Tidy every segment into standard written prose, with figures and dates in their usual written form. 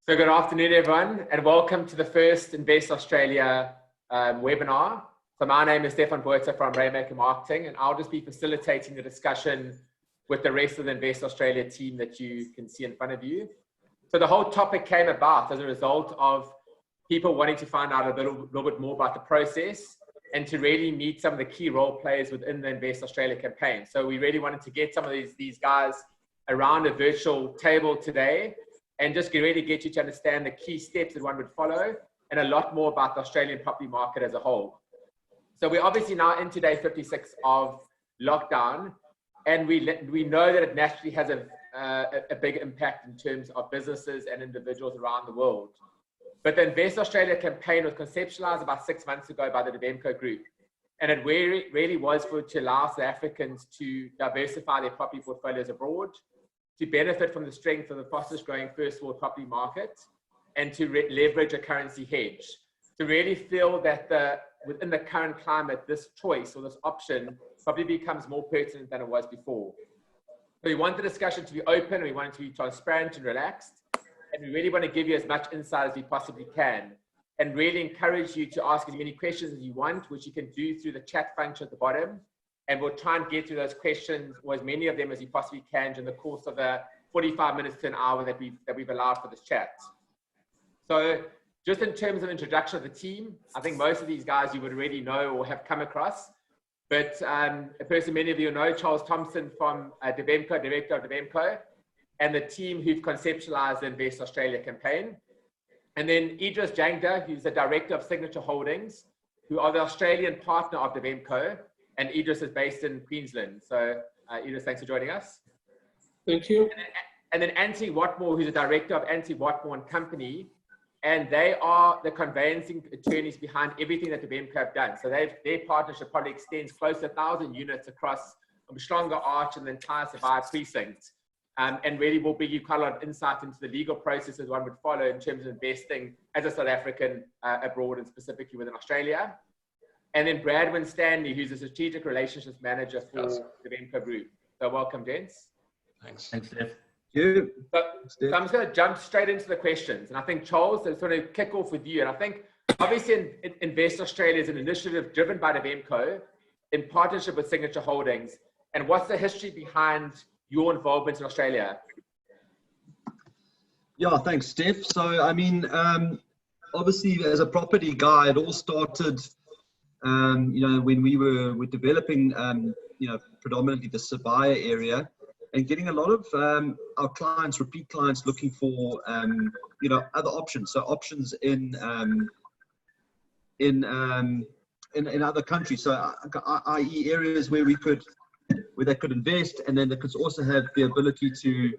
So good afternoon, everyone, and welcome to the first Invest Australia webinar. So my name is Stefan Boerter from RandH Marketing, and I'll just be facilitating the discussion with the rest of the Invest Australia team that you can see in front of you. So the whole topic came about as a result of people wanting to find out a little bit more about the process and to really meet some of the key role players within the Invest Australia campaign. So we really wanted to get some of these guys around a virtual table today and just really get you to understand the key steps that one would follow and a lot more about the Australian property market as a whole. So we're obviously now into day 56 of lockdown, and we know that it naturally has a big impact in terms of businesses and individuals around the world. But the Invest Australia campaign was conceptualized about 6 months ago by the Devemco Group, and it really was to allow South Africans to diversify their property portfolios abroad, to benefit from the strength of the fastest growing first world property market, and to leverage a currency hedge. To really feel that within the current climate, this choice or this option probably becomes more pertinent than it was before. So we want the discussion to be open, and we want it to be transparent and relaxed, and we really want to give you as much insight as we possibly can, and really encourage you to ask as many questions as you want, which you can do through the chat function at the bottom. And we'll try and get through those questions, or as many of them as you possibly can, during the course of the 45 minutes to an hour that we've allowed for this chat. So just in terms of introduction of the team, I think most of these guys you would already know or have come across. But a person many of you know, Charles Thompson from Devemco, Director of Devemco, and the team who've conceptualized the Invest Australia campaign. And then Idris Jangda, who's the Director of Signature Holdings, who are the Australian partner of Devemco. And Idris is based in Queensland. So Idris, thanks for joining us. Thank you. And then Anthony Watmore, who's the director of Anthony Watmore and Company. And they are the conveyancing attorneys behind everything that Devemco have done. So their partnership probably extends close to 1,000 units across Stronger Arch and the entire Survive precinct. And really will give you quite a lot of insight into the legal processes one would follow in terms of investing as a South African abroad and specifically within Australia. And then Bradwin Stanley, who's a strategic relationships manager for the Devemco Group. So welcome, gents. Thanks. Thanks, Steph. So I'm just going to jump straight into the questions. And I think, Charles, to sort of kick off with you. And I think, obviously, Invest Australia is an initiative driven by Devemco in partnership with Signature Holdings. And what's the history behind your involvement in Australia? Yeah, thanks, Steph. So, I mean, obviously, as a property guy, it all started when we were developing, predominantly the Sabaya area, and getting a lot of our clients, repeat clients, looking for, other options. So options in other countries. So, i.e., areas where they could invest, and then they could also have the ability to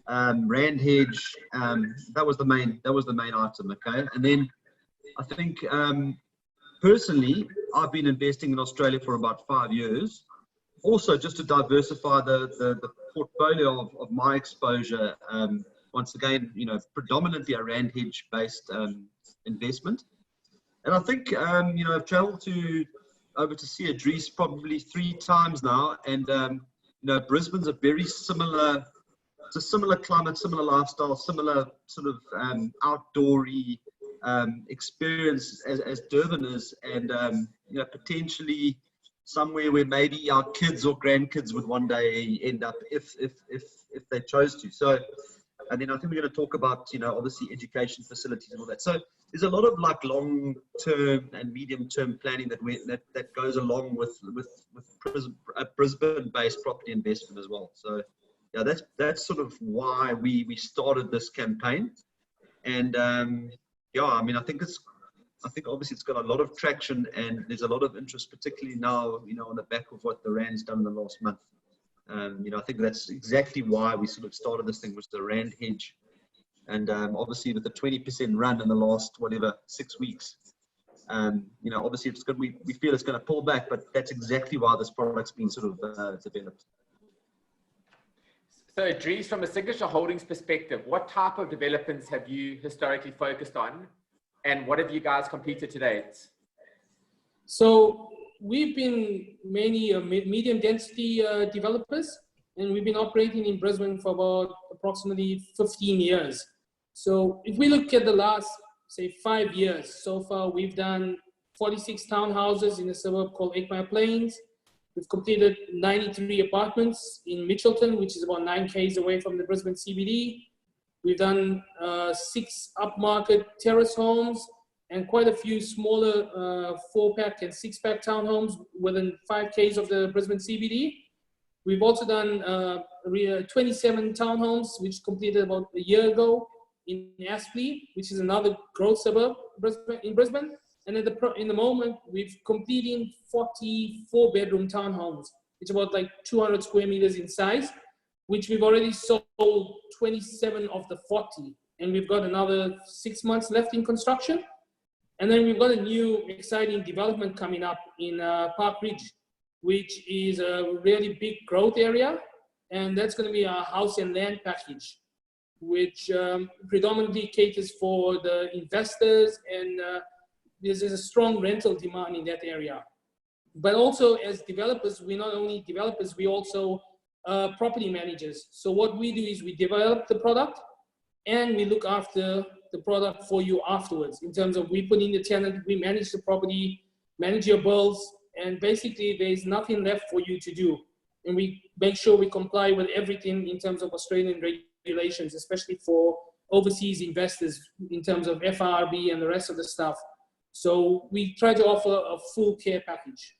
RandH. That was the main item. Okay, and then I think. Personally, I've been investing in Australia for about 5 years. Also, just to diversify the portfolio of my exposure. Once again, predominantly a RandH based investment. And I think, I've traveled over to see Idris probably 3 times now. And, Brisbane's a very similar, it's a similar climate, similar lifestyle, similar sort of outdoory experience as Durban is, and potentially somewhere where maybe our kids or grandkids would one day end up if they chose to. So, and then I think we're going to talk about obviously education facilities and all that. So there's a lot of like long term and medium term planning that goes along with Brisbane based property investment as well. So yeah, that's sort of why we started this campaign. And yeah, I mean, I think obviously it's got a lot of traction, and there's a lot of interest, particularly now, on the back of what the Rand's done in the last month. I think that's exactly why we sort of started this thing, was the Rand hedge. And obviously with the 20% run in the last, 6 weeks, obviously it's good. We feel it's going to pull back, but that's exactly why this product's been sort of developed. So, Idris, from a Signature Holdings perspective, what type of developments have you historically focused on, and what have you guys completed to date? So, we've been mainly medium density developers, and we've been operating in Brisbane for about approximately 15 years. So if we look at the last, say, 5 years, so far we've done 46 townhouses in a suburb called 8 Mile Plains. We've completed 93 apartments in Mitchelton, which is about 9 k's away from the Brisbane CBD. We've done 6 upmarket terrace homes and quite a few smaller 4-pack and 6-pack townhomes within 5 k's of the Brisbane CBD. We've also done 27 townhomes, which completed about a year ago in Aspley, which is another growth suburb in Brisbane. And in the moment, we've completed 44 bedroom townhomes, which is about like 200 square meters in size, which we've already sold 27 of the 40. And we've got another 6 months left in construction. And then we've got a new exciting development coming up in Park Ridge, which is a really big growth area. And that's going to be a house and land package, which predominantly caters for the investors, and there's a strong rental demand in that area. But also as developers, we're not only developers, we also property managers. So what we do is we develop the product and we look after the product for you afterwards, in terms of we put in the tenant, we manage the property, manage your bills, and basically there's nothing left for you to do. And we make sure we comply with everything in terms of Australian regulations, especially for overseas investors in terms of FRB and the rest of the stuff. So we try to offer a full care package.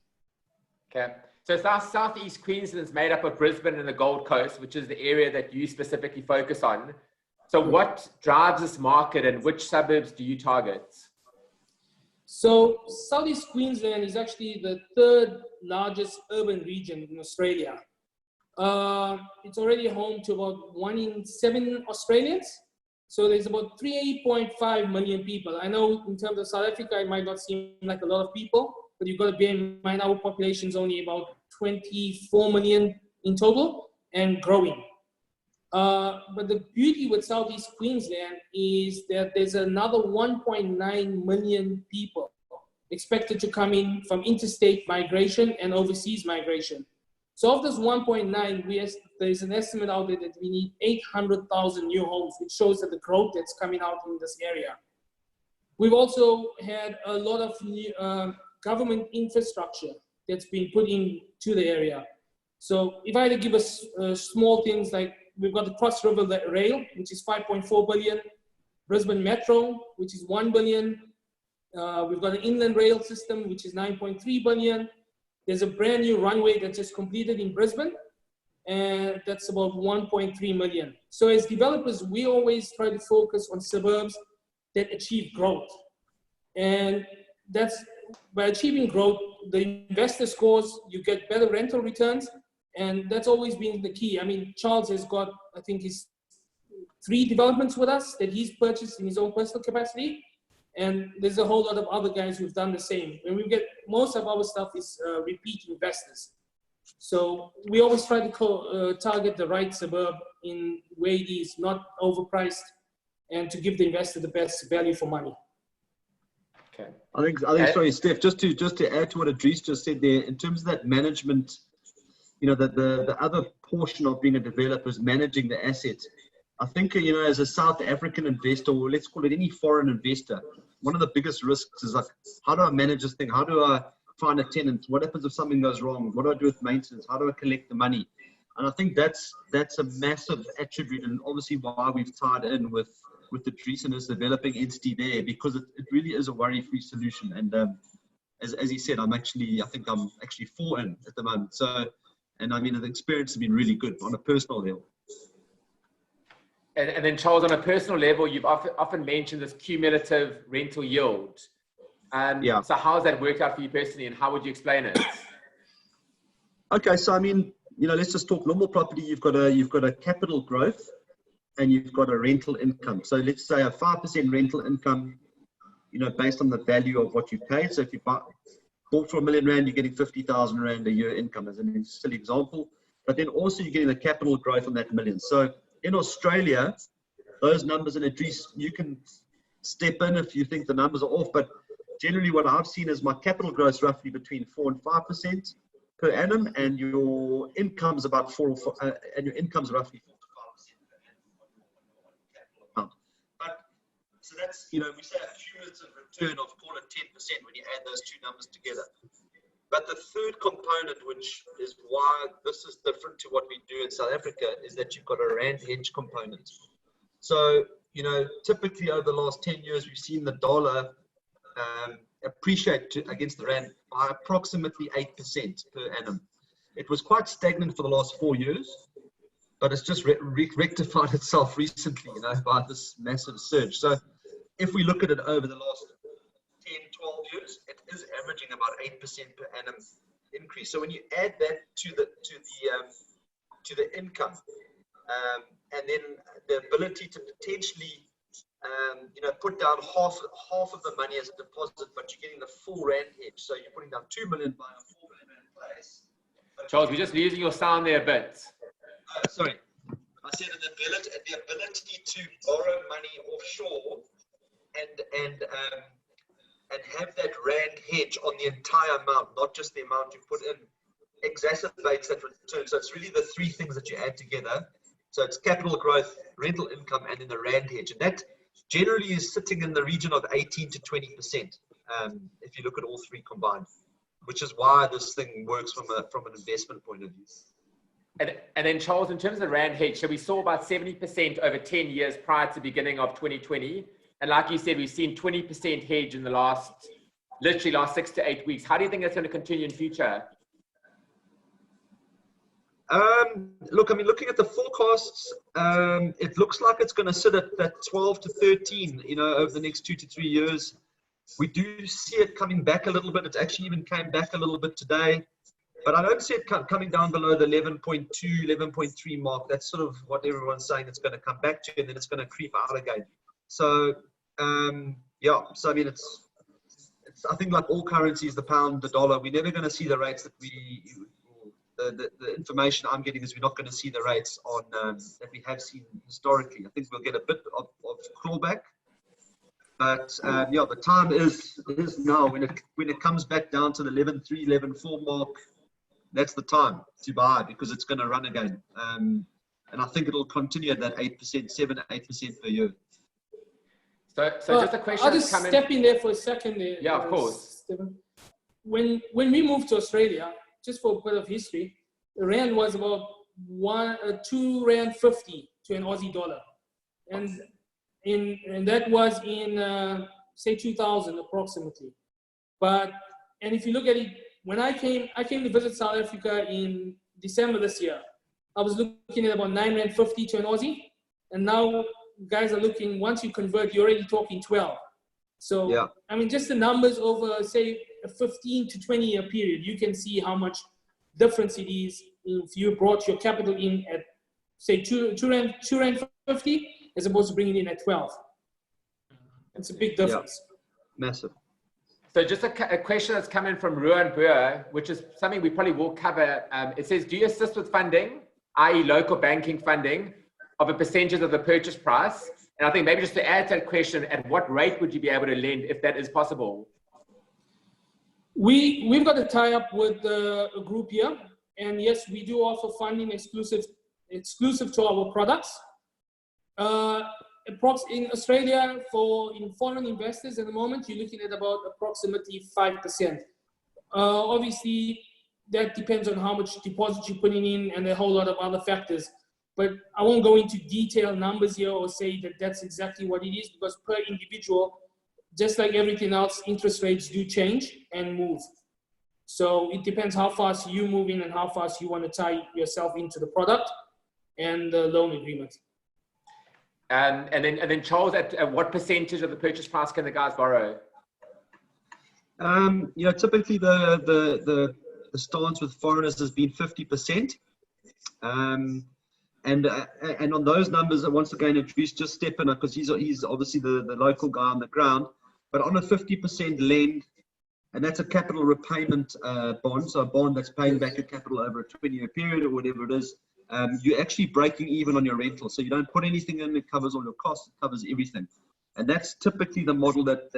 Okay. So Southeast Queensland is made up of Brisbane and the Gold Coast, which is the area that you specifically focus on. So what drives this market and which suburbs do you target? So Southeast Queensland is actually the 3rd largest urban region in Australia. It's already home to about 1 in 7 Australians. So there's about 3.5 million people. I know in terms of South Africa, it might not seem like a lot of people, but you've got to bear in mind our population is only about 24 million in total and growing. But the beauty with Southeast Queensland is that there's another 1.9 million people expected to come in from interstate migration and overseas migration. So of this 1.9, there's an estimate out there that we need 800,000 new homes, which shows that the growth that's coming out in this area. We've also had a lot of new, government infrastructure that's been put into the area. So if I had to give us small things, like we've got the Cross River Rail, which is 5.4 billion, Brisbane Metro, which is 1 billion. We've got an inland rail system, which is 9.3 billion. There's a brand new runway that just completed in Brisbane, and that's about 1.3 million. So as developers, we always try to focus on suburbs that achieve growth. And that's by achieving growth, the investor scores, you get better rental returns, and that's always been the key. I mean, Charles has got, I think, his 3 developments with us that he's purchased in his own personal capacity. And there's a whole lot of other guys who've done the same. And we get, most of our stuff is repeat investors. So we always try to target the right suburb in where it is not overpriced, and to give the investor the best value for money. Okay. I think sorry, Steph, just to add to what Idris just said there, in terms of that management, you know, the other portion of being a developer is managing the assets. I think, you know, as a South African investor, or let's call it any foreign investor, one of the biggest risks is like, how do I manage this thing? How do I find a tenant? What happens if something goes wrong? What do I do with maintenance? How do I collect the money? And I think that's a massive attribute, and obviously why we've tied in with the Idris and his developing entity there, because it really is a worry-free solution. And as he said, I think I'm actually 4 in at the moment. So, and I mean, the experience has been really good on a personal level. And then Charles, on a personal level, you've often mentioned this cumulative rental yield. Yeah. So how has that worked out for you personally, and how would you explain it? Okay, so I mean, you know, let's just talk normal property. You've got a capital growth, and you've got a rental income. So let's say a 5% rental income, you know, based on the value of what you paid. So if you bought for R1 million, you're getting 50,000 Rand a year income, as a silly example. But then also you're getting the capital growth on that million. So in Australia, those numbers, and Idris, you can step in if you think the numbers are off, but generally what I've seen is my capital growth roughly between 4 and 5% per annum, and your income's about and your income's roughly 4 to 5%. But So that's, you know, we say a cumulative return of, call it 10% when you add those two numbers together. But the third component, which is why this is different to what we do in South Africa, is that you've got a RandH component. So, you know, typically over the last 10 years, we've seen the dollar appreciate against the rand by approximately 8% per annum. It was quite stagnant for the last 4 years, but it's just rectified itself recently, you know, by this massive surge. So if we look at it over the last 10, 12 years, it is averaging about 8% per annum increase. So when you add that to the income, and then the ability to potentially, you know, put down half of the money as a deposit, but you're getting the full RandH. So you're putting down 2 million buying a 4 million rand place. Charles, we're just losing your sound there a bit. Sorry, I said the ability to borrow money offshore and have that RandH on the entire amount, not just the amount you put in, exacerbates that return. So it's really the three things that you add together. So it's capital growth, rental income, and then the RandH. And that generally is sitting in the region of 18 to 20%, if you look at all three combined, which is why this thing works from an investment point of view. And then, Charles, in terms of RandH, so we saw about 70% over 10 years prior to the beginning of 2020. And like you said, we've seen 20% hedge in the last 6 to 8 weeks. How do you think that's going to continue in future? Look, I mean, looking at the forecasts, it looks like it's going to sit at that 12 to 13, you know, over the next 2 to 3 years. We do see it coming back a little bit. It actually even came back a little bit today. But I don't see it coming down below the 11.2, 11.3 mark. That's sort of what everyone's saying it's going to come back to, and then it's going to creep out again. So, yeah, so I mean, it's I think like all currencies, the pound, the dollar, we're never going to see the rates that the information I'm getting is we're not going to see the rates on that we have seen historically. I think we'll get a bit of clawback. But yeah, the time is now. When it comes back down to the 11.3, 11.4 mark, that's the time to buy because it's going to run again. And I think it'll continue at that 8%, 7-8% per year. So just a question. I'll just step in there for a second. Yeah, of course. Stephen. When we moved to Australia, just for a bit of history, the rand was about $2.50 to an Aussie dollar, and that was in say 2000 approximately. And if you look at it, when I came to visit South Africa in December this year, I was looking at about $9.50 to an Aussie, and now guys are looking, once you convert, you're already talking 12. So, yeah. I mean, just the numbers over, say, a 15 to 20 year period, you can see how much difference it is if you brought your capital in at, say, $2.50 as opposed to bringing it in at 12. It's a big difference. Yeah. Massive. So just a question that's coming from Ruan Boer, which is something we probably will cover. It says, do you assist with funding, i.e. local banking funding, of a percentage of the purchase price? And I think maybe just to add to that question, at what rate would you be able to lend if that is possible? We've got a tie-up with a group here. And yes, we do offer funding exclusive to our products. In Australia, in foreign investors at the moment, you're looking at about approximately 5%. Obviously, that depends on how much deposit you're putting in and a whole lot of other factors. But I won't go into detailed numbers here or say that that's exactly what it is, because per individual, just like everything else, interest rates do change and move. So it depends how fast you move in and how fast you want to tie yourself into the product and the loan agreement. And then Charles, at what percentage of the purchase price can the guys borrow? You know, typically the stance with foreigners has been 50%. And on those numbers, once again, introduce just Stefan, because he's obviously the local guy on the ground. But on a 50% lend, and that's a capital repayment bond, so a bond that's paying back your capital over a 20-year period or whatever it is, you're actually breaking even on your rental. So you don't put anything in, it covers all your costs, it covers everything. And that's typically the model that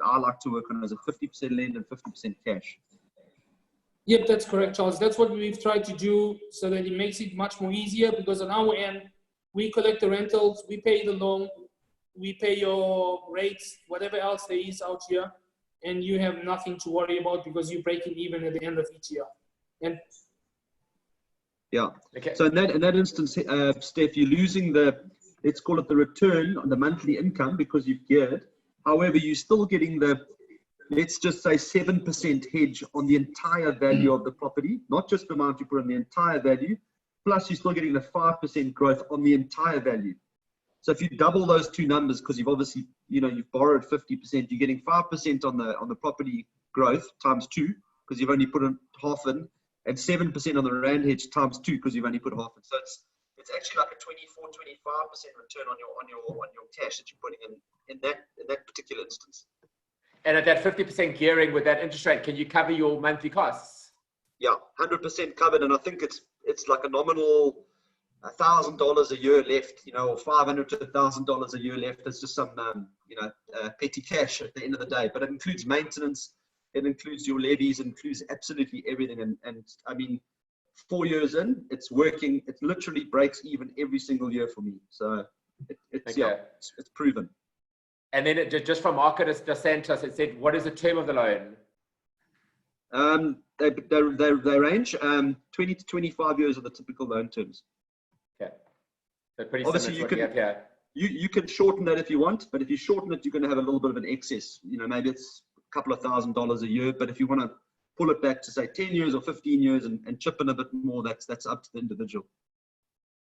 I like to work on, as a 50% lend and 50% cash. Yep, that's correct, Charles. That's what we've tried to do so that it makes it much more easier, because on our end, we collect the rentals, we pay the loan, we pay your rates, whatever else there is out here, and you have nothing to worry about because you break it even at the end of each year. And yeah. Okay. So in that instance, Steph, you're losing let's call it the return on the monthly income because you've geared. However, you're still getting let's just say 7% hedge on the entire value of the property, not just the amount you put on the entire value, plus you're still getting the 5% growth on the entire value. So if you double those two numbers, because you've obviously, you've borrowed 50%, you're getting 5% on the property growth times 2, because you've only put in half in, and 7% on the RandH times 2, because you've only put half in. So it's actually like a 24, 25% return on your cash that you're putting in that particular instance. And at that 50% gearing with that interest rate, can you cover your monthly costs? Yeah, 100% covered, and I think it's like a nominal $1,000 a year left, or $500 to $1,000 a year left. It's just some petty cash at the end of the day. But it includes maintenance, it includes your levies, it includes absolutely everything. And I mean, 4 years in, it's working. It literally breaks even every single year for me. So it's proven. And then just from Marcus Dos Santos, it said, what is the term of the loan? They range 20 to 25 years are the typical loan terms. Okay. So pretty obviously similar to what we have here. You can shorten that if you want, but if you shorten it, you're going to have a little bit of an excess. Maybe it's a couple of $1,000s a year, but if you want to pull it back to say 10 years or 15 years and chip in a bit more, that's up to the individual.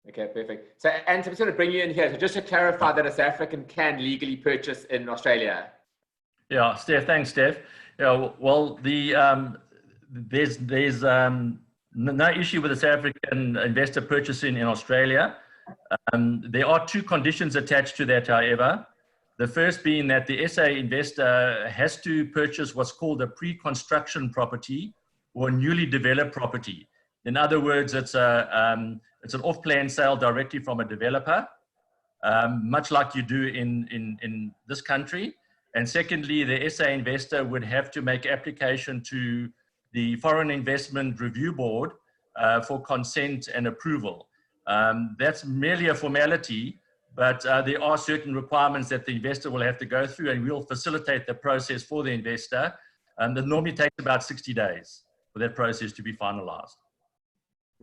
Okay, perfect. So, and I'm just going to bring you in here. So just to clarify that a South African can legally purchase in Australia. Yeah, Steph, thanks, Steph. Yeah, well, there's no issue with a South African investor purchasing in Australia. There are two conditions attached to that, however. The first being that the SA investor has to purchase what's called a pre-construction property or a newly developed property. In other words, it's an off-plan sale directly from a developer, much like you do in this country. And secondly, the SA investor would have to make application to the Foreign Investment Review Board for consent and approval. That's merely a formality, but there are certain requirements that the investor will have to go through, and we'll facilitate the process for the investor. That normally takes about 60 days for that process to be finalized.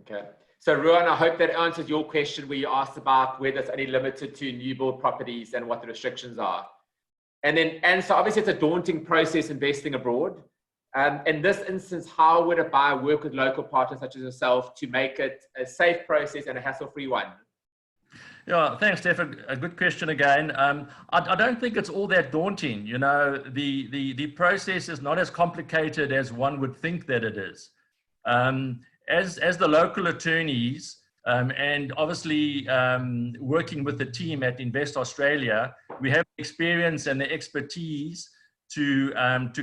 Okay. So Ruan, I hope that answers your question where you asked about whether it's only limited to new build properties and what the restrictions are. And so obviously it's a daunting process investing abroad. In this instance, how would a buyer work with local partners such as yourself to make it a safe process and a hassle-free one? Yeah, thanks, Stefan. A good question again. I don't think it's all that daunting. The process is not as complicated as one would think that it is. As the local attorneys, and obviously working with the team at Invest Australia, we have the experience and the expertise to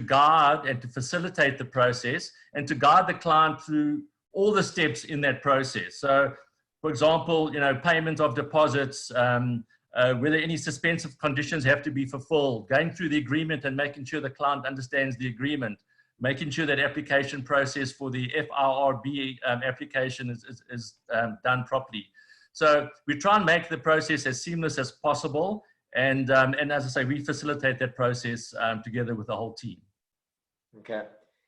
guide and to facilitate the process and to guide the client through all the steps in that process. So, for example, payment of deposits, whether any suspensive conditions have to be fulfilled, going through the agreement and making sure the client understands the agreement, making sure that application process for the FIRB application is done properly. So we try and make the process as seamless as possible. And as I say, we facilitate that process together with the whole team. Okay.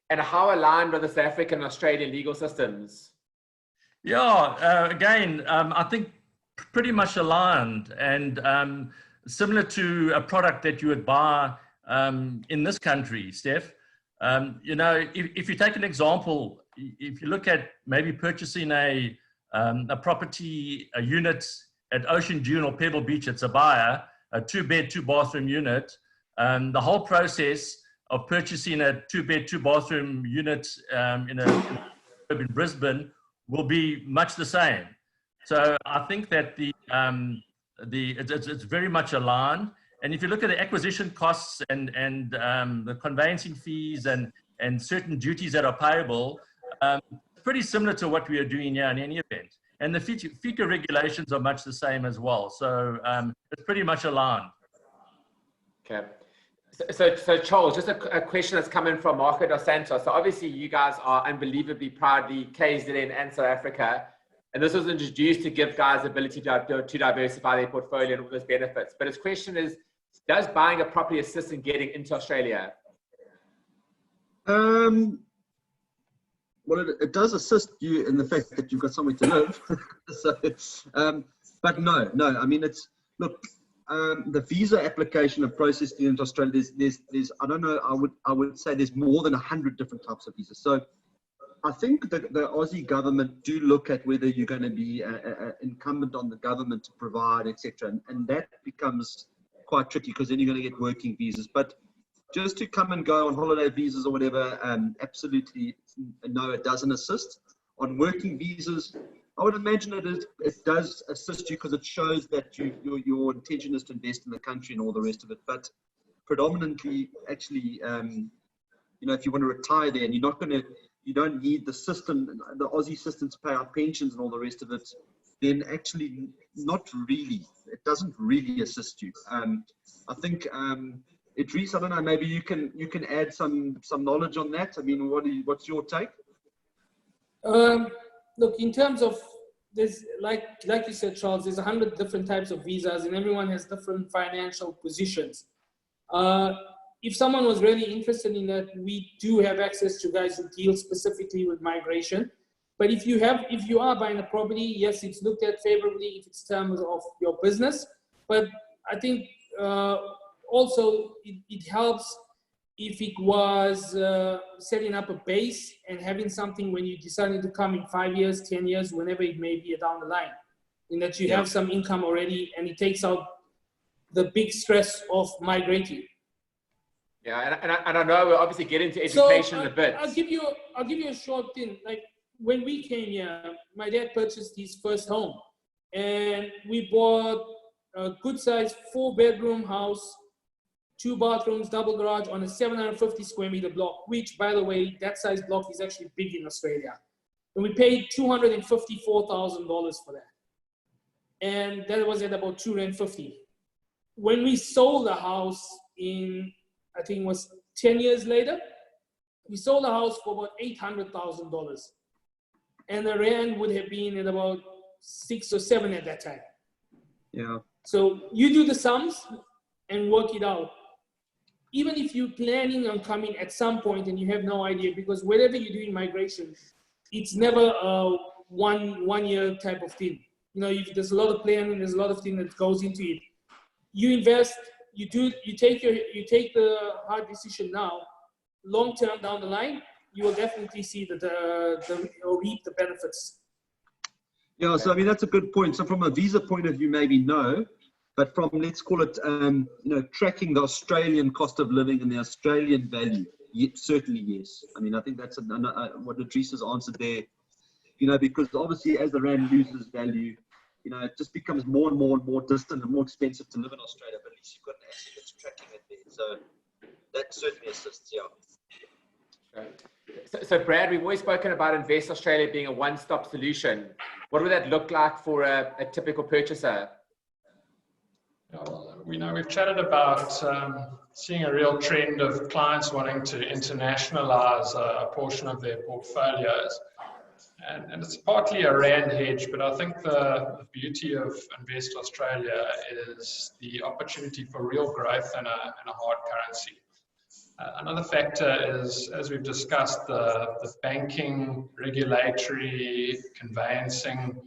And how aligned are the South African and Australian legal systems? Yeah, again, I think pretty much aligned and similar to a product that you would buy in this country, Steph. If you take an example, if you look at maybe purchasing a property, a unit at Ocean Dune or Pebble Beach at Sabaya, a 2-bed, 2-bathroom unit, the whole process of purchasing a 2-bed, 2-bathroom unit in Brisbane will be much the same. So I think that it's very much aligned. And if you look at the acquisition costs and the conveyancing fees and certain duties that are payable, pretty similar to what we are doing here in any event. And the FICA regulations are much the same as well. So it's pretty much aligned. Okay. So Charles, just a question that's coming from Marco Dos Santos. So obviously you guys are unbelievably proudly KZN and South Africa. And this was introduced to give guys the ability to diversify their portfolio and all those benefits. But his question is, does buying a property assist in getting into Australia? Well, it does assist you in the fact that you've got somewhere to live. But no. I mean, look, the visa application and processing into Australia, there's I don't know, I would say there's more than 100 different types of visas. So I think that the Aussie government do look at whether you're going to be incumbent on the government to provide, etc. And that becomes quite tricky, because then you're going to get working visas. But just to come and go on holiday visas or whatever, absolutely no, it doesn't assist. On working visas, I would imagine it does assist you, because it shows that your intention is to invest in the country and all the rest of it. But predominantly, actually, if you want to retire there and you don't need the system, the Aussie system, to pay out pensions and all the rest of it, then actually not really. It doesn't really assist you. I think, Idris, I don't know, maybe you can add some knowledge on that. I mean, what's your take? Look, in terms of this, like you said, Charles, there's 100 different types of visas, and everyone has different financial positions. If someone was really interested in that, we do have access to guys who deal specifically with migration. But if you are buying a property, yes, it's looked at favorably if it's terms of your business. But I think also it helps if it was setting up a base and having something when you decided to come in 5 years, 10 years, whenever it may be down the line, in that you have some income already, and it takes out the big stress of migrating. Yeah, and I know we'll obviously get into education in a bit. I'll give you a short thing. Like when we came here, my dad purchased his first home, and we bought a good size 4-bedroom house, 2 bathrooms, double garage on a 750 square meter block, which, by the way, that size block is actually big in Australia. And we paid $254,000 for that. And that was at about $250. When we sold the house in, I think it was 10 years later, we sold the house for about $800,000. And the rand would have been at about 6 or 7 at that time. Yeah. So you do the sums and work it out. Even if you're planning on coming at some point and you have no idea, because whatever you do in migration, it's never a one year type of thing. There's a lot of planning, there's a lot of things that goes into it. You invest, you take the hard decision now. Long term down the line, you will definitely see or reap the benefits. Yeah, so I mean that's a good point. So from a visa point of view, maybe no. But from, let's call it, tracking the Australian cost of living and the Australian value, certainly yes. I mean, I think that's what Idris has answered there. Because obviously as the rand loses value, it just becomes more and more distant and more expensive to live in Australia. But at least you've got an asset that's tracking it there. So that certainly assists, yeah. Okay. So Brad, we've always spoken about Invest Australia being a one-stop solution. What would that look like for a typical purchaser? We've chatted about seeing a real trend of clients wanting to internationalize a portion of their portfolios. And it's partly a rand hedge, but I think the beauty of Invest Australia is the opportunity for real growth in a hard currency. Another factor is, as we've discussed, the banking, regulatory, conveyancing,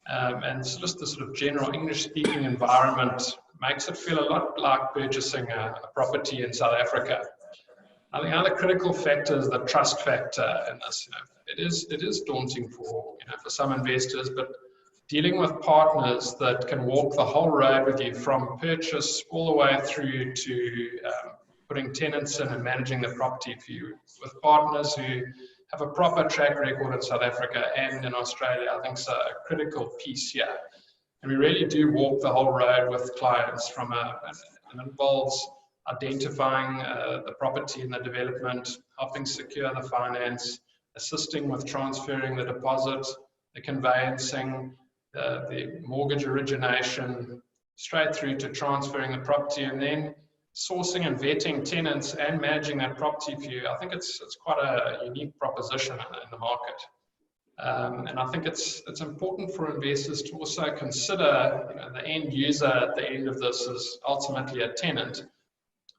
and just the sort of general English-speaking environment makes it feel a lot like purchasing a property in South Africa. I think another critical factor is the trust factor in this. It is daunting for some investors, but dealing with partners that can walk the whole road with you from purchase all the way through to putting tenants in and managing the property for you, with partners who have a proper track record in South Africa and in Australia, I think is a critical piece here. And we really do walk the whole road with clients and involves identifying the property and the development, helping secure the finance, assisting with transferring the deposit, the conveyancing, the mortgage origination, straight through to transferring the property, and then sourcing and vetting tenants and managing that property for you. I think it's quite a unique proposition in the market. And I think it's important for investors to also consider, the end user at the end of this is ultimately a tenant.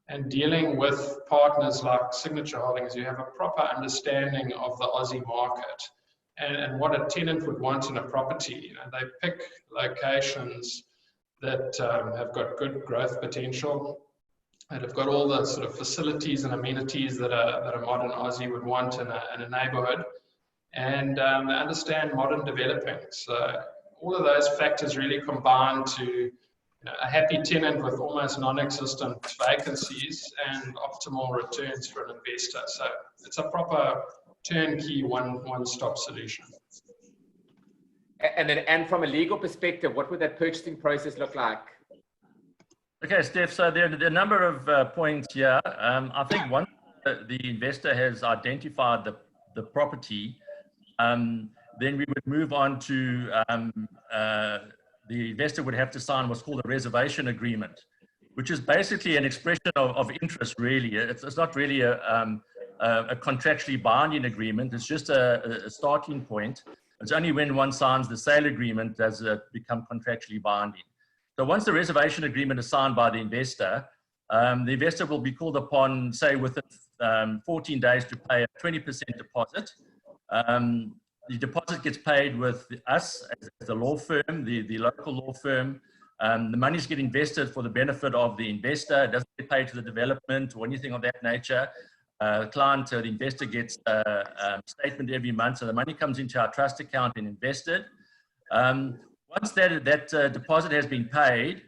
And dealing with partners like Signature Holdings, you have a proper understanding of the Aussie market and what a tenant would want in a property. They pick locations that have got good growth potential, that have got all the sort of facilities and amenities that a modern Aussie would want in a neighborhood, and they understand modern developing. So all of those factors really combine to a happy tenant with almost non-existent vacancies and optimal returns for an investor. So it's a proper turnkey one-stop solution. And from a legal perspective, what would that purchasing process look like? Okay, Steph, so there are a number of points here. I think once the investor has identified the property, then we would move on to the investor would have to sign what's called a reservation agreement, which is basically an expression of interest, really. It's not really a contractually binding agreement. It's just a starting point. It's only when one signs the sale agreement does it become contractually binding. So once the reservation agreement is signed by the investor will be called upon, say, within 14 days to pay a 20% deposit. The deposit gets paid with us as the law firm, the local law firm. The monies get invested for the benefit of the investor. It doesn't get paid to the development or anything of that nature. The investor gets a statement every month. So the money comes into our trust account and invested. Once that deposit has been paid,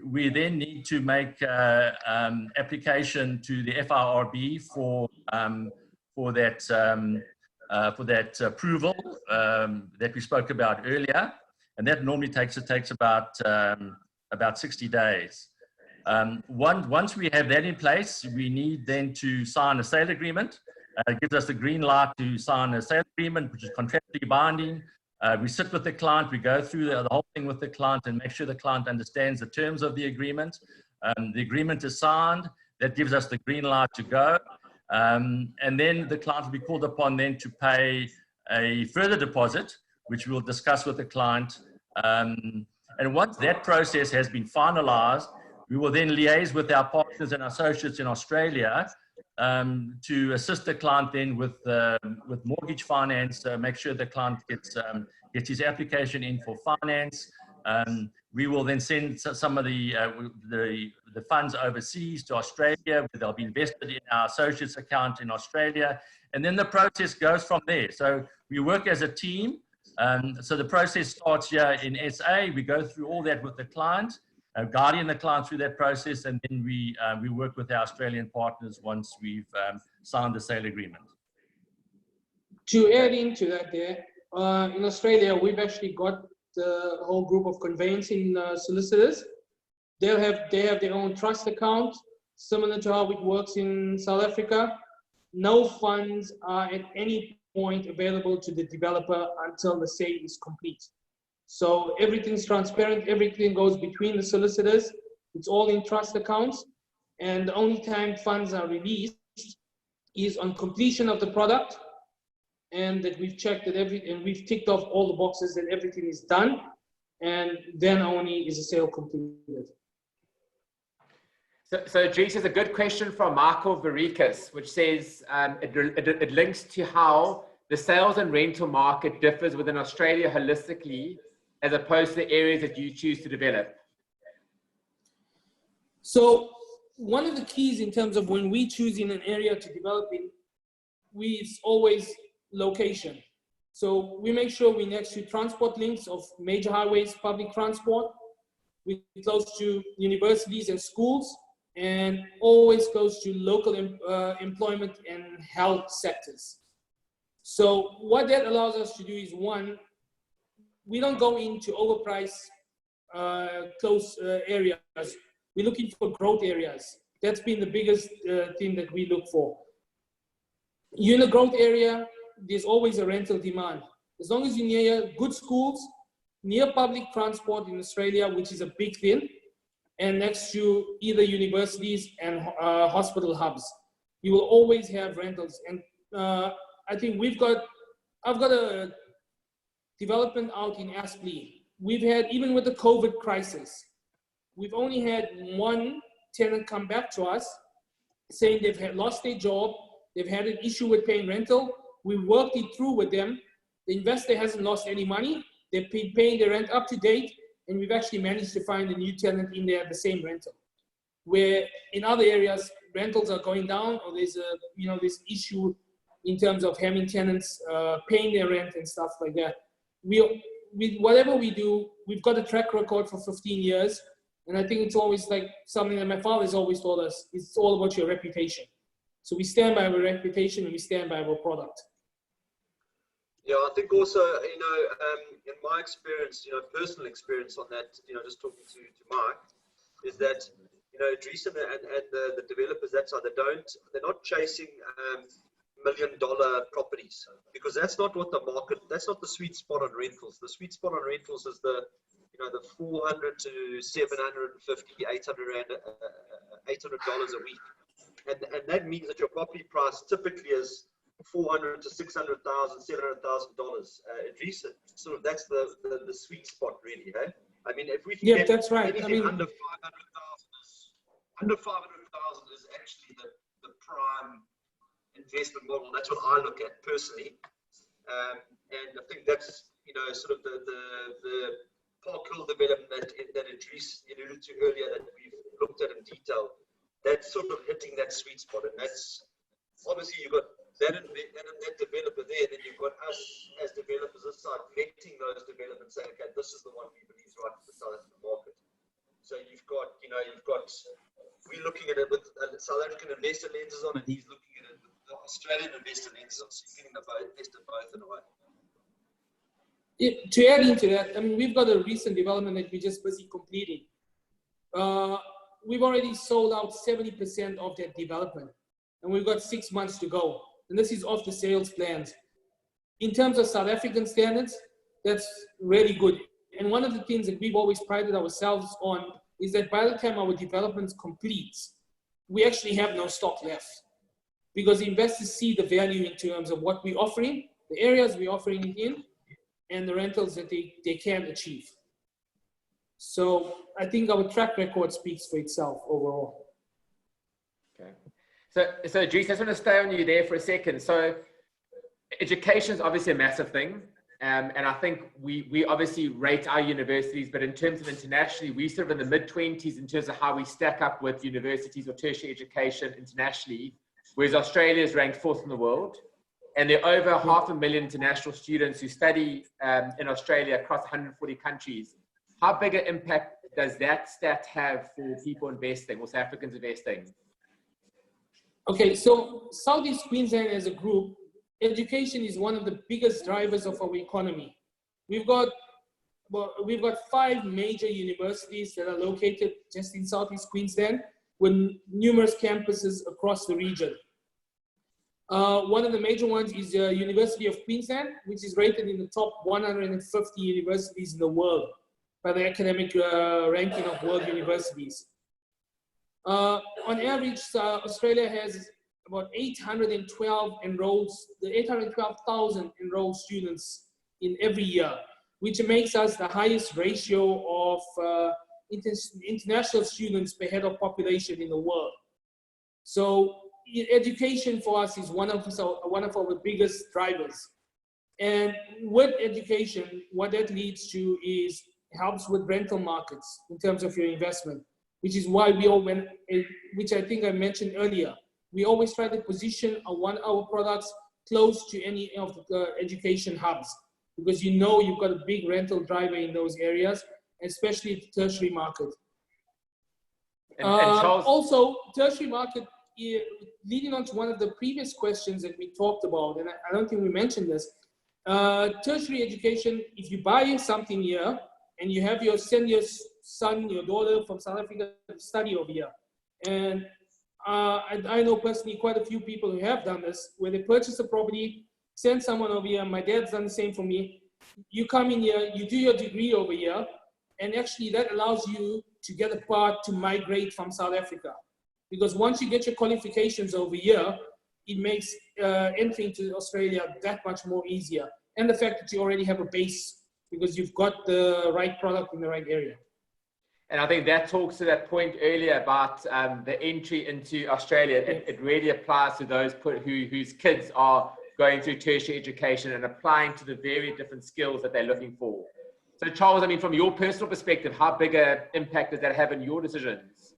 we then need to make application to the FIRB for that approval that we spoke about earlier, and that normally takes about 60 days. Once we have that in place, we need then to sign a sale agreement. It gives us the green light to sign a sale agreement, which is contractually binding. We sit with the client, we go through the whole thing with the client and make sure the client understands the terms of the agreement. The agreement is signed. That gives us the green light to go. And then the client will be called upon then to pay a further deposit, which we'll discuss with the client. And once that process has been finalized, we will then liaise with our partners and associates in Australia to assist the client then with mortgage finance, make sure the client gets his application in for finance. We will then send some of the funds overseas to Australia, where they'll be invested in our associates account in Australia. And then the process goes from there. So we work as a team. So the process starts here in SA. We go through all that with the client, guiding the client through that process. And then we work with our Australian partners once we've signed the sale agreement. To add into that there, in Australia, we've actually got the whole group of conveyancing solicitors. They have their own trust account, similar to how it works in South Africa. No funds are at any point available to the developer until the sale is complete. So everything's transparent, everything goes between the solicitors. It's all in trust accounts. And the only time funds are released is on completion of the product, and that we've checked that and we've ticked off all the boxes that everything is done, and then only is the sale completed. So Dries, there's a good question from Michael Varikas, which says it links to how the sales and rental market differs within Australia holistically, as opposed to the areas that you choose to develop. So one of the keys in terms of when we choose in an area to develop in, it's always location. So we make sure we're next to transport links of major highways, public transport. We're close to universities and schools, and always close to local employment and health sectors. So what that allows us to do is, one, we don't go into overpriced close areas. We're looking for growth areas. That's been the biggest thing that we look for. You're in a growth area, there's always a rental demand. As long as you're near good schools, near public transport in Australia, which is a big thing, and next to either universities and hospital hubs, you will always have rentals. And I think we've got I've got a development out in Aspley. We've had, even with the COVID crisis, we've only had one tenant come back to us saying they've lost their job, they've had an issue with paying rental. We worked it through with them. The investor hasn't lost any money. They've been paying the rent up to date, and we've actually managed to find a new tenant in there at the same rental. Where in other areas, rentals are going down, or there's this issue in terms of having tenants paying their rent and stuff like that. Whatever we do, we've got a track record for 15 years. And I think it's always like something that my father's always told us, it's all about your reputation. So we stand by our reputation and we stand by our product. Yeah, I think also, in my experience, personal experience on that, just talking to Mike, is that, Idris and the developers that side, they're not chasing $1 million properties, because that's not what the market, that's not the sweet spot on rentals. The sweet spot on rentals is the 400 to 750, $800 a week. And that means that your property price typically is $400,000 to $600,000, $700,000. Idris, sort of that's the sweet spot, really. Hey? I mean, if we can get that's right. anything under 500,000 is actually the prime investment model. That's what I look at personally, and I think that's sort of the Park Hill development that Idris alluded to earlier that we've looked at in detail. That's sort of hitting that sweet spot, and that's obviously you've got that developer there, and then you've got us as developers this side vetting those developments, saying, okay, this is the one we believe is right for the South African market. So you've got we're looking at it with South African investor lenses on, and he's looking at it with the Australian investor lenses on. So you're getting the best of both in a way. To add into that, I mean, we've got a recent development that we're just busy completing. We've already sold out 70% of that development, and we've got 6 months to go. And this is off the sales plans. In terms of South African standards, that's really good. And one of the things that we've always prided ourselves on is that by the time our development completes, we actually have no stock left, because investors see the value in terms of what we're offering, the areas we're offering it in, and the rentals that they can achieve. So I think our track record speaks for itself overall. Okay. So Idris, I just want to stay on you there for a second. So education is obviously a massive thing. And I think we obviously rate our universities, but in terms of internationally, we're sort of in the mid-20s in terms of how we stack up with universities or tertiary education internationally, whereas Australia is ranked 4th in the world. And there are over 500,000 international students who study in Australia across 140 countries. How big an impact does that stat have for people investing or South Africans investing? Okay, so Southeast Queensland as a group, education is one of the biggest drivers of our economy. We've got 5 major universities that are located just in Southeast Queensland with numerous campuses across the region. One of the major ones is the University of Queensland, which is rated in the top 150 universities in the world by the academic ranking of world universities. On average, Australia has about 812,000 enrolled students in every year, which makes us the highest ratio of international students per head of population in the world. So education for us is one of our biggest drivers. And with education, what that leads to is helps with rental markets in terms of your investment, which is why which I think I mentioned earlier, we always try to position our products close to any of the education hubs, because you've got a big rental driver in those areas, especially the tertiary market. And Charles, also, tertiary market, leading on to one of the previous questions that we talked about, and I don't think we mentioned this, tertiary education, if you buy something here and you have send your son, your daughter from South Africa to study over here, and I know personally quite a few people who have done this, where they purchase a property, send someone over here. My dad's done the same for me. You come in here, you do your degree over here, and actually that allows you to get a part to migrate from South Africa. Because once you get your qualifications over here, it makes entering to Australia that much more easier. And the fact that you already have a base because you've got the right product in the right area. And I think that talks to that point earlier about the entry into Australia. It really applies to those whose kids are going through tertiary education and applying to the very different skills that they're looking for. So Charles, I mean, from your personal perspective, how big an impact does that have in your decisions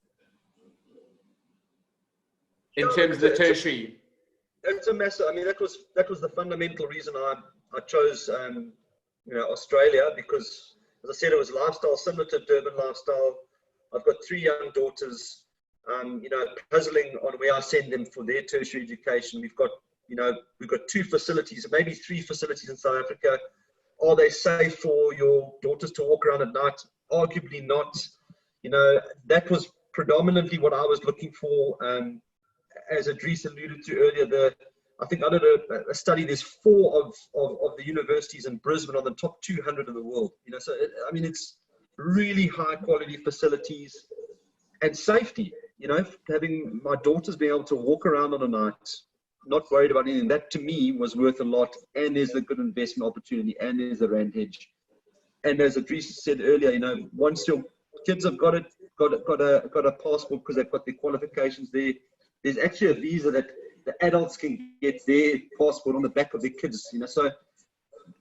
in terms of the tertiary? It's a massive. I mean, that was the fundamental reason I chose Australia, because, as I said, it was a lifestyle similar to Durban lifestyle. I've got 3 young daughters, puzzling on where I send them for their tertiary education. We've got 2 facilities, maybe 3 facilities in South Africa. Are they safe for your daughters to walk around at night? Arguably not. That was predominantly what I was looking for. As Idris alluded to earlier, I think I did a study. There's 4 of the universities in Brisbane on the top 200 in the world. So it's really high quality facilities and safety. Having my daughters be able to walk around on a night, not worried about anything, that to me was worth a lot. And there's a good investment opportunity, and there's a RandH. And as Idris said earlier, once your kids have got a passport because they've got their qualifications there, there's actually a visa that the adults can get their passport on the back of their kids. So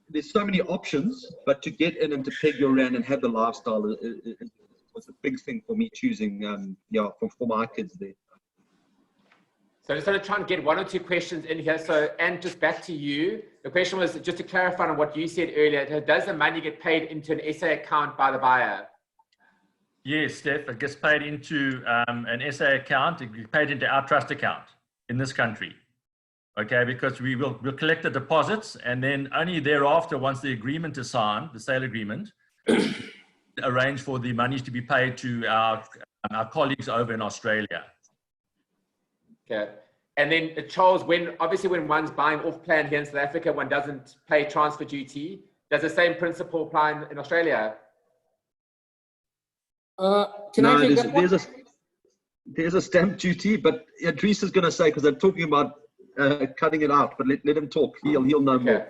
there's so many options, but to get in and to peg your rand and have the lifestyle was a big thing for me choosing, for my kids there. So I just want to try and get 1 or 2 questions in here. So, and just back to you, the question was just to clarify on what you said earlier. Does the money get paid into an SA account by the buyer? Yes, Steph, it gets paid into an SA account. It gets paid into our trust account in this country. Okay, because we'll collect the deposits, and then only thereafter, once the agreement is signed, the sale agreement, arrange for the monies to be paid to our colleagues over in Australia. Okay. And then Charles, when one's buying off plan here in South Africa, one doesn't pay transfer duty. Does the same principle apply in Australia? There's a stamp duty, but Idris is going to say, because I'm talking about cutting it out, but let him talk. He'll know more.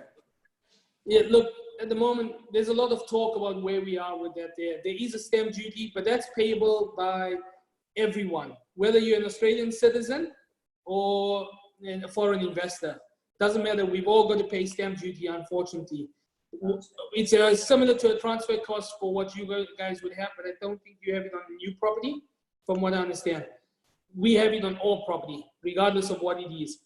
Yeah, look, at the moment, there's a lot of talk about where we are with that. There is a stamp duty, but that's payable by everyone, whether you're an Australian citizen or a foreign investor. Doesn't matter. We've all got to pay stamp duty, unfortunately. It's similar to a transfer cost for what you guys would have, but I don't think you have it on the new property, from what I understand. We have it on all property, regardless of what it is.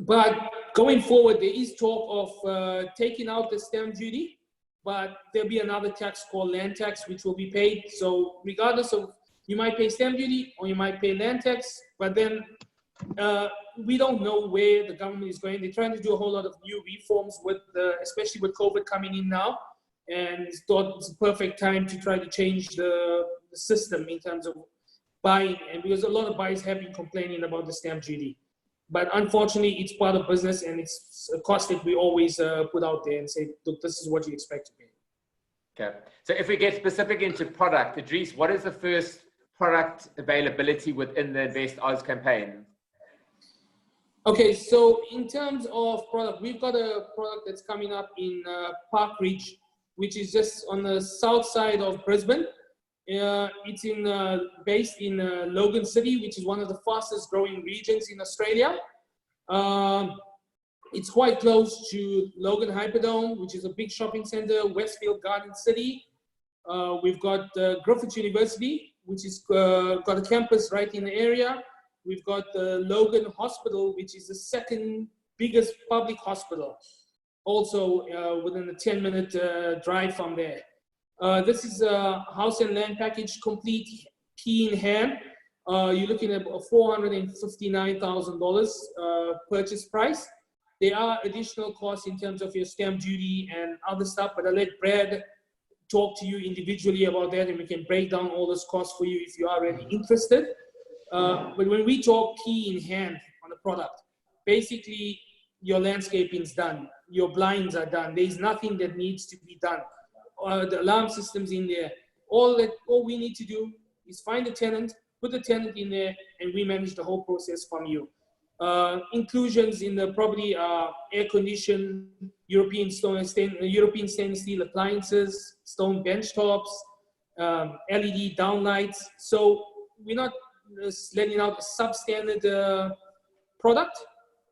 But going forward, there is talk of taking out the stamp duty, but there'll be another tax called land tax, which will be paid. So regardless of, you might pay stamp duty or you might pay land tax, but then we don't know where the government is going. They're trying to do a whole lot of new reforms, especially with COVID coming in now, and thought it's a perfect time to try to change the system in terms of buying, and because a lot of buyers have been complaining about the stamp duty. But unfortunately, it's part of business, and it's a cost that we always put out there and say, look, this is what you expect to pay. Okay. So if we get specific into product, Idris, what is the first product availability within the Invest Oz campaign? Okay, so in terms of product, we've got a product that's coming up in Park Ridge, which is just on the south side of Brisbane. It's based in Logan City, which is one of the fastest growing regions in Australia. It's quite close to Logan Hyperdome, which is a big shopping center, Westfield Garden City. We've got Griffith University, which is got a campus right in the area. We've got the Logan Hospital, which is the second biggest public hospital, also within a 10-minute drive from there. This is a house and land package, complete key in hand. You're looking at $459,000 purchase price. There are additional costs in terms of your stamp duty and other stuff, but I'll let Brad talk to you individually about that, and we can break down all those costs for you if you are really interested. But when we talk key in hand on the product, basically your landscaping is done, your blinds are done. There's nothing that needs to be done. The alarm system's in there. All we need to do is find a tenant, put the tenant in there, and we manage the whole process from you. Inclusions in the property are air conditioned, European stainless steel appliances, stone bench tops, LED downlights. So we're not letting out a substandard product.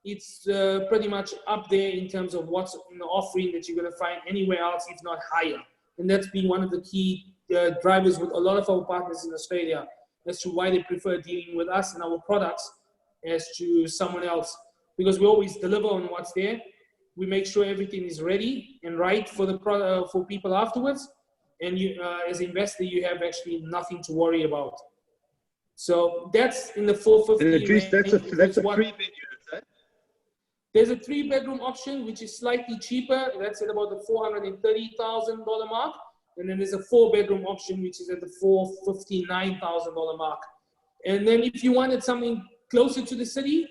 It's pretty much up there in terms of what's in the offering that you're going to find anywhere else, if not higher. And that's been one of the key drivers with a lot of our partners in Australia as to why they prefer dealing with us and our products as to someone else. Because we always deliver on what's there. We make sure everything is ready and right for the for people afterwards. And you, as an investor, you have actually nothing to worry about. So that's in the 450. That's a 3-bed unit, eh? There's a 3-bedroom option, which is slightly cheaper. That's at about the $430,000 mark. And then there's a 4-bedroom option, which is at the $459,000 mark. And then if you wanted something closer to the city,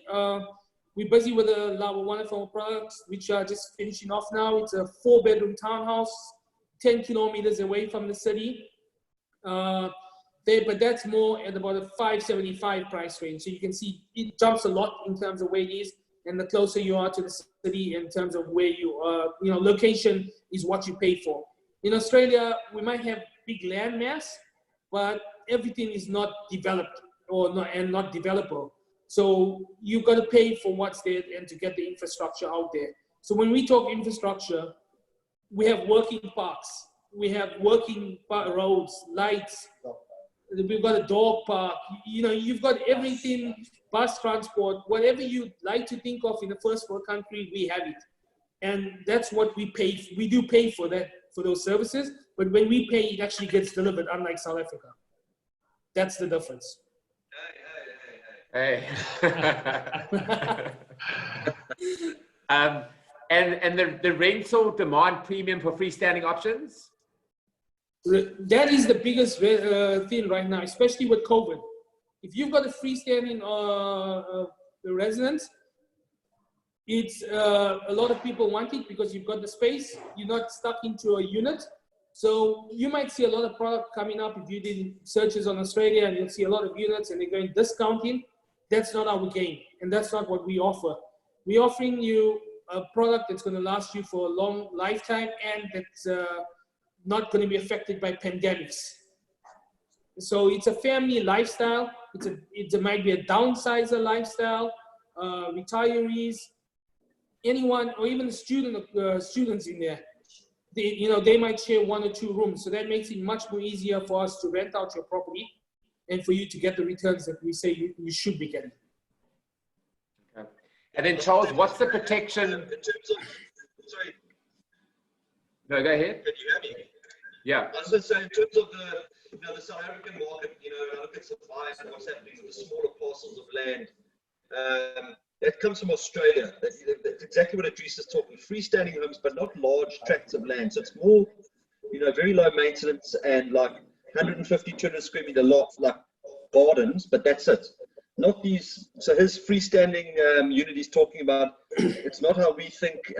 we're busy with one of our products, which are just finishing off now. It's a 4-bedroom townhouse, 10 kilometers away from the city. But that's more at about a $575 price range. So you can see it jumps a lot in terms of where it is. And the closer you are to the city in terms of where you are, location is what you pay for. In Australia, we might have big land mass, but everything is not developed and not developable. So you've got to pay for what's there and to get the infrastructure out there. So when we talk infrastructure, we have working parks, we have working roads, lights, we've got a dog park, you've got everything, bus transport, whatever you'd like to think of in a first world country, we have it. And that's what we pay. We do pay for that, for those services, but when we pay, it actually gets delivered, unlike South Africa. That's the difference. Hey. And the rental demand premium for freestanding options? That is the biggest thing right now, especially with COVID. If you've got a freestanding residence, it's a lot of people want it because you've got the space. You're not stuck into a unit. So you might see a lot of product coming up if you did searches on Australia, and you'll see a lot of units and they're going discounting. That's not our game, and that's not what we offer. We're offering you a product that's going to last you for a long lifetime, and that's not going to be affected by pandemics. So it's a family lifestyle. It might be a downsizer lifestyle, retirees, anyone, or even students in there. They might share 1 or 2 rooms. So that makes it much more easier for us to rent out your property and for you to get the returns that we say you should be getting. Okay. And then Charles, what's the protection? In terms of, sorry. No, go ahead. Can you hear me? Yeah. I was going to say, in terms of the South African market, I look at supply and what's happening with the smaller parcels of land. That comes from Australia. That's exactly what Idris is talking. Freestanding homes, but not large tracts of land. So it's more, very low maintenance and like 150, 200 square meter lots, like gardens, but that's it. Not these. So his freestanding unit he's talking about, it's not how we think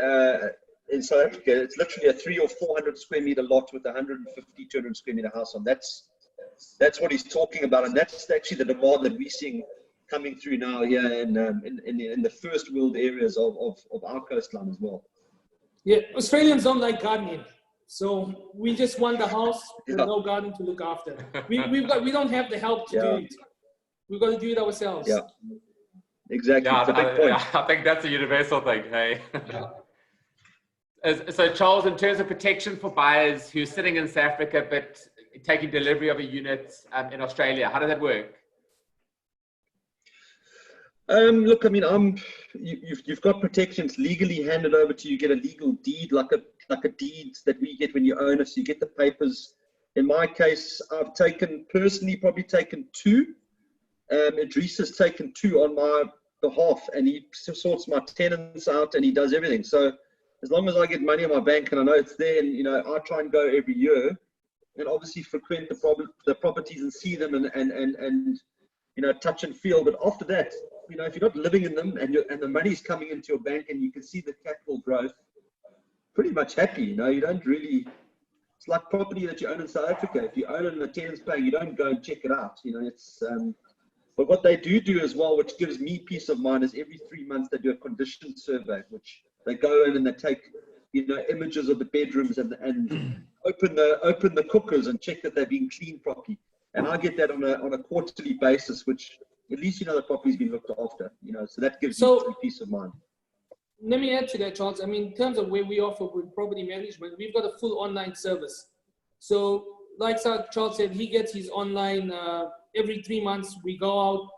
in South Africa. It's literally a 300 or 400 square meter lot with 150, 200 square meter house on. That's what he's talking about, and that's actually the demand that we're seeing coming through now here in the first world areas of our coastline as well. Yeah, Australians don't like gardening, so we just want the house with no garden to look after. We don't have the help to do it. We've got to do it ourselves. Yeah, exactly. Yeah, it's a big point. I think that's a universal thing. Hey. So Charles, in terms of protection for buyers who are sitting in South Africa but taking delivery of a unit in Australia, how does that work? Look, I mean, you've got protections legally handed over to you. You get a legal deed, like a deed that we get when you own it. So you get the papers. In my case, I've personally probably taken 2. Idris has taken 2 on my behalf, and he sorts my tenants out and he does everything. So as long as I get money in my bank and I know it's there, and I try and go every year, and obviously frequent the properties and see them and touch and feel. But after that, if you're not living in them and the money's coming into your bank and you can see the capital growth, pretty much happy. You don't really. It's like property that you own in South Africa. If you own it and the tenant's paying, you don't go and check it out. But what they do as well, which gives me peace of mind, is every 3 months they do a condition survey, which they go in and they take, images of the bedrooms and open the cookers and check that they're being cleaned properly. And I get that on a quarterly basis, which at least the property's been looked after. So that gives me peace of mind. Let me add to that, Charles. I mean, in terms of where we offer with property management, we've got a full online service. So, like Charles said, he gets his online every 3 months. We go out,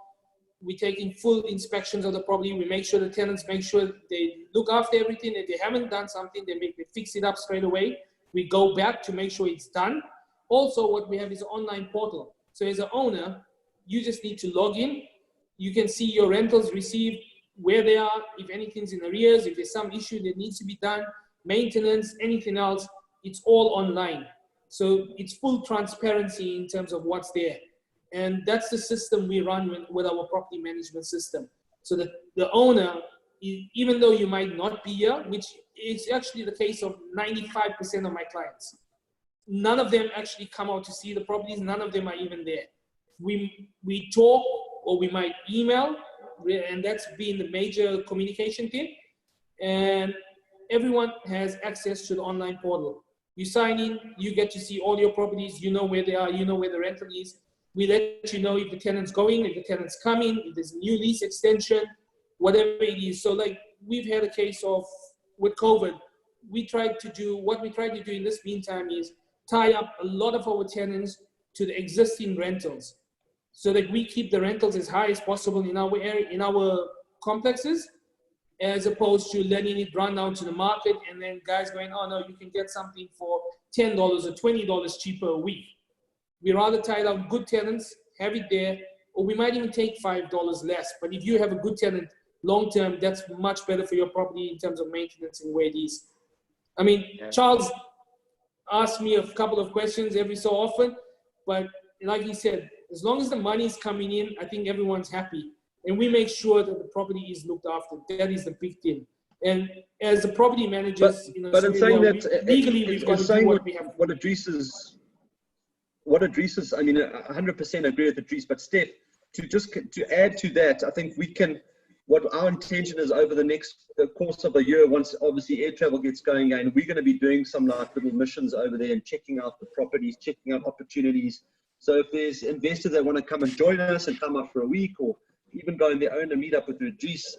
we're taking full inspections of the property. We make sure the tenants make sure they look after everything. If they haven't done something, they fix it up straight away. We go back to make sure it's done. Also, what we have is an online portal. So as an owner, you just need to log in. You can see your rentals received, where they are, if anything's in arrears, if there's some issue that needs to be done, maintenance, anything else, it's all online. So it's full transparency in terms of what's there. And that's the system we run with our property management system. So that the owner, even though you might not be here, which is actually the case of 95% of my clients, none of them actually come out to see the properties. None of them are even there. We talk, or we might email, and that's been the major communication thing. And everyone has access to the online portal. You sign in, you get to see all your properties, you know where they are, you know where the rental is. We let you know if the tenant's going, if the tenant's coming, if there's a new lease extension, whatever it is. So like we've had a case of, with COVID, what we tried to do in this meantime is tie up a lot of our tenants to the existing rentals, so that we keep the rentals as high as possible in our area, in our complexes, as opposed to letting it run out to the market and then guys going, oh no, you can get something for $10 or $20 cheaper a week. We rather tie up good tenants, have it there, or we might even take $5 less. But if you have a good tenant long term, that's much better for your property in terms of maintenance and where it is. I mean, yeah. Charles asked me a couple of questions every so often, but like he said, as long as the money is coming in, I think everyone's happy. And we make sure that the property is looked after. That is the big thing. And as the property managers, but in saying that, legally we've got to do what we have. What Idris is, I mean, 100% agree with Idris, but Steph, to add to that, I think what our intention is over the course of the year, once obviously air travel gets going again, we're going to be doing some like little missions over there and checking out the properties, checking out opportunities. So if there's investors that want to come and join us and come up for a week, or even go in their own and meet up with Idris,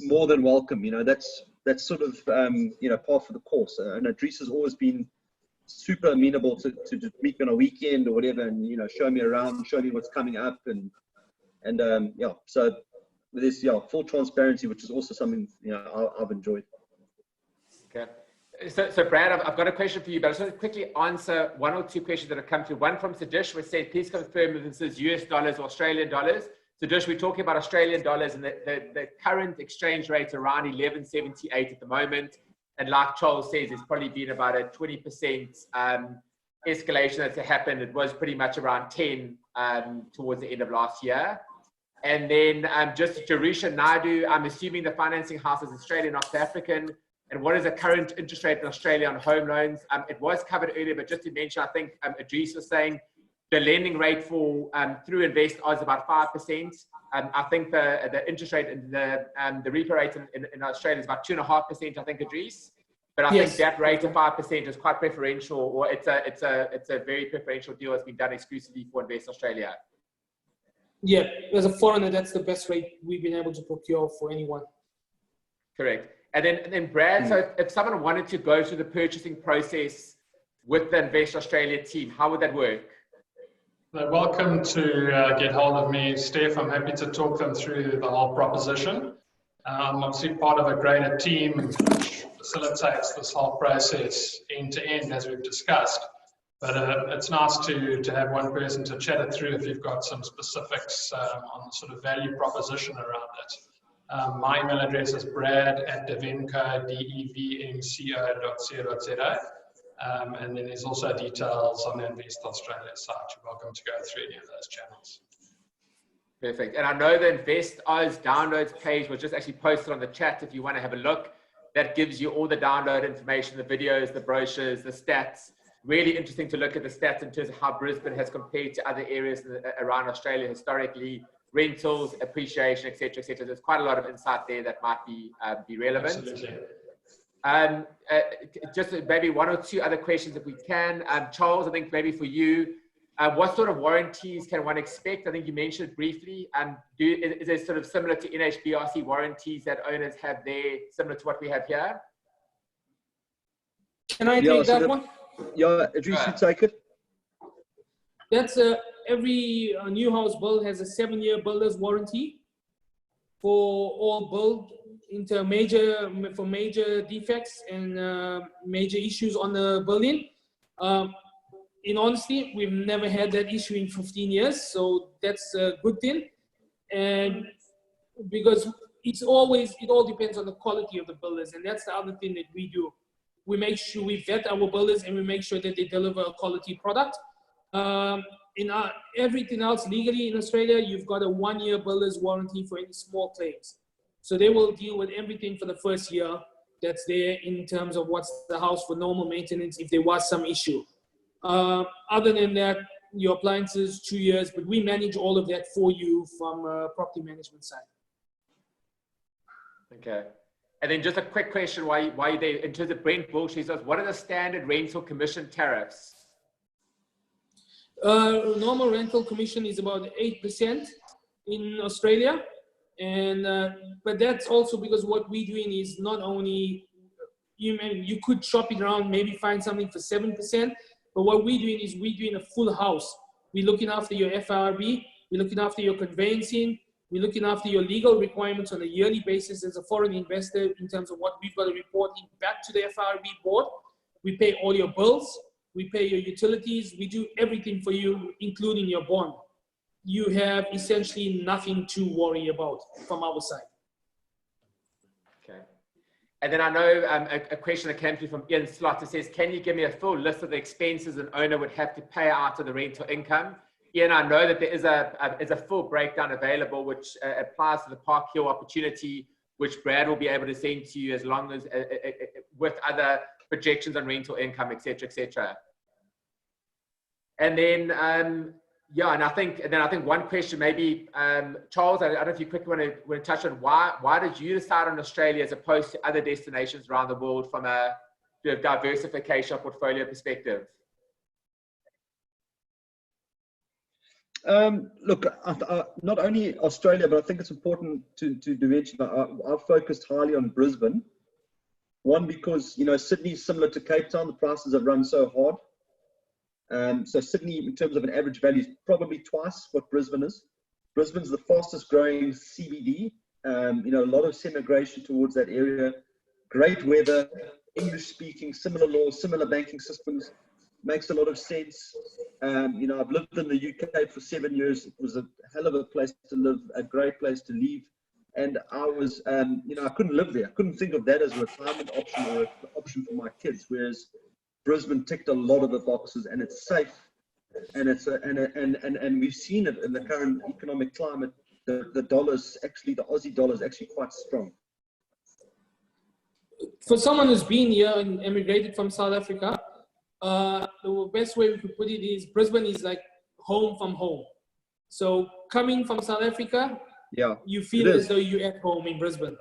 more than welcome. That's sort of par for the course. And Idris has always been super amenable to meet me on a weekend or whatever, and show me around, show me what's coming up, and so there's full transparency, which is also something I've enjoyed. Okay. So Brad, I've got a question for you, but I just want to quickly answer one or two questions that have come through. One from Sadish, which said, please confirm if this is US dollars or Australian dollars. Sadish, we're talking about Australian dollars, and the current exchange rate around 11.78 at the moment. And like Charles says, it's probably been about a 20% escalation that's happened. It was pretty much around 10 towards the end of last year. And then just Jerusha Naidu, I'm assuming the financing house is Australian, not South African. And what is the current interest rate in Australia on home loans? It was covered earlier, but just to mention, I think Idris was saying the lending rate for through Invest is about 5%. I think the interest rate and the repo rate in Australia is about 2.5%. I think, Idris. But I think that rate of 5% is quite preferential, or it's a very preferential deal that's been done exclusively for Invest Australia. Yeah, as a foreigner, that's the best rate we've been able to procure for anyone. Correct. And then Brad, so if someone wanted to go through the purchasing process with the Invest Australia team, how would that work? They're welcome to get hold of me, Steph. I'm happy to talk them through the whole proposition. I'm obviously part of a greater team which facilitates this whole process end to end, as we've discussed. But it's nice to have one person to chat it through if you've got some specifics on the sort of value proposition around it. My email address is brad@devmco.co.za. And then there's also details on the Invest Australia site. You're welcome to go through any of those channels. Perfect. And I know the Invest Oz downloads page was just actually posted on the chat if you want to have a look. That gives you all the download information, the videos, the brochures, the stats. Really interesting to look at the stats in terms of how Brisbane has compared to other areas around Australia historically. rentals, appreciation, etc., etc. There's quite a lot of insight there that might be relevant. Absolutely. Just maybe one or two other questions if we can. Charles, I think maybe for you, what sort of warranties can one expect? I think you mentioned briefly. Is there sort of similar to NHBRC warranties that owners have there, similar to what we have here? Can I take that one? Yeah, Idris, you take it. That's every new house build has a 7-year builder's warranty for all build into major defects and major issues on the building. In honesty, we've never had that issue in 15 years, so that's a good thing. And because it all depends on the quality of the builders, and that's the other thing that we do. We make sure we vet our builders and we make sure that they deliver a quality product. Everything else legally in Australia, you've got a 1-year builder's warranty for any small claims. So they will deal with everything for the first year that's there in terms of what's the house for normal maintenance if there was some issue. Other than that, your appliances, 2 years, but we manage all of that for you from a property management side. Okay. And then just a quick question while you're there, in terms of Brent Bullshit, what are the standard rental commission tariffs? Normal rental commission is about 8% in Australia. And but that's also because what we're doing is not only, you could shop it around, maybe find something for 7%, but what we're doing is we're doing a full house. We're looking after your FRB, we're looking after your conveyancing, we're looking after your legal requirements on a yearly basis as a foreign investor in terms of what we've got to report back to the FRB board. We pay all your bills, we pay your utilities, we do everything for you, including your bond. You have essentially nothing to worry about from our side. Okay. And then I know a question that came through from Ian Slaughter says, can you give me a full list of the expenses an owner would have to pay out of the rental income? Ian, I know that there is a full breakdown available, which applies to the Park Hill opportunity, which Brad will be able to send to you as long as, with other projections on rental income, et cetera, And then, yeah, and I think one question maybe, Charles, I don't know if you quickly want to touch on why did you decide on Australia as opposed to other destinations around the world from a diversification portfolio perspective? Look, not only Australia, but I think it's important to mention I've focused highly on Brisbane. One, because, Sydney is similar to Cape Town. The prices have run so hard. So Sydney, in terms of an average value, is probably twice what Brisbane is. Brisbane's the fastest growing CBD. A lot of immigration towards that area. Great weather, English speaking, similar laws, similar banking systems. Makes a lot of sense. I've lived in the UK for 7 years. It was a hell of a place to live, a great place to leave. And I was, I couldn't live there. I couldn't think of that as a retirement option or an option for my kids. Whereas Brisbane ticked a lot of the boxes, and it's safe, and and we've seen it in the current economic climate. The Aussie dollar is actually quite strong. For someone who's been here and emigrated from South Africa, the best way we could put it is Brisbane is like home from home. So coming from South Africa, yeah, you feel as though you're at home in Brisbane.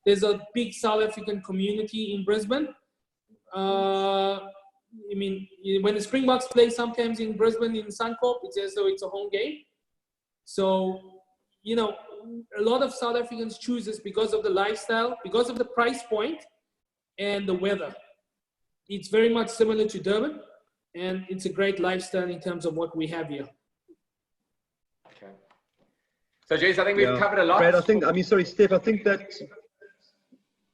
There's a big South African community in Brisbane. When the Springboks play sometimes in Brisbane in Suncorp, it's as though it's a home game. So, a lot of South Africans choose this because of the lifestyle, because of the price point and the weather. It's very much similar to Durban, and it's a great lifestyle in terms of what we have here. Okay. So, James, I think we've covered a lot. Brad, Steph,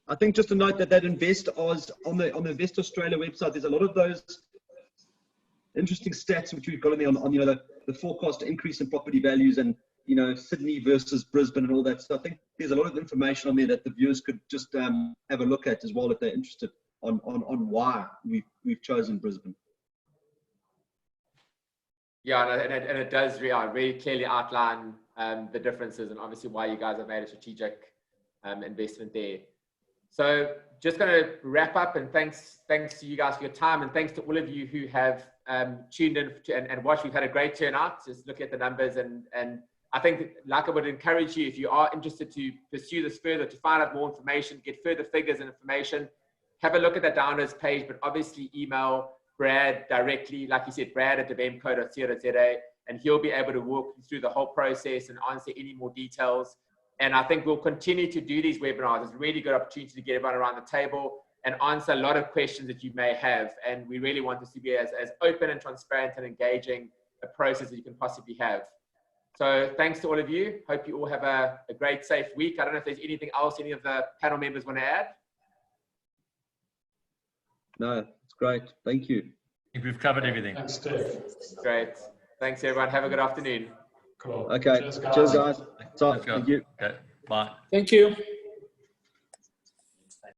I think just to note that Invest Oz on the Invest Australia website, there's a lot of those interesting stats which we've got on the forecast increase in property values and Sydney versus Brisbane and all that. So I think there's a lot of information on there that the viewers could just have a look at as well if they're interested on why we've chosen Brisbane. Yeah, and it does really clearly outline the differences and obviously why you guys have made a strategic investment there. So just going to wrap up, and thanks to you guys for your time, and thanks to all of you who have tuned in and watched. We've had a great turnout. Just look at the numbers, and I think, like I would encourage you, if you are interested to pursue this further, to find out more information, get further figures and information, have a look at that downloads page, but obviously email Brad directly, like you said, brad@devemco.co.za, and he'll be able to walk you through the whole process and answer any more details. And I think we'll continue to do these webinars. It's a really good opportunity to get everyone around the table and answer a lot of questions that you may have. And we really want this to be as open and transparent and engaging a process that you can possibly have. So thanks to all of you. Hope you all have a great, safe week. I don't know if there's anything else any of the panel members want to add. No, it's great. Thank you. I think we've covered everything. Thanks, Steve. Great. Thanks, everyone. Have a good afternoon. Cool. Okay. Cheers, guys. Let's go. Thank you. Okay. Bye. Thank you.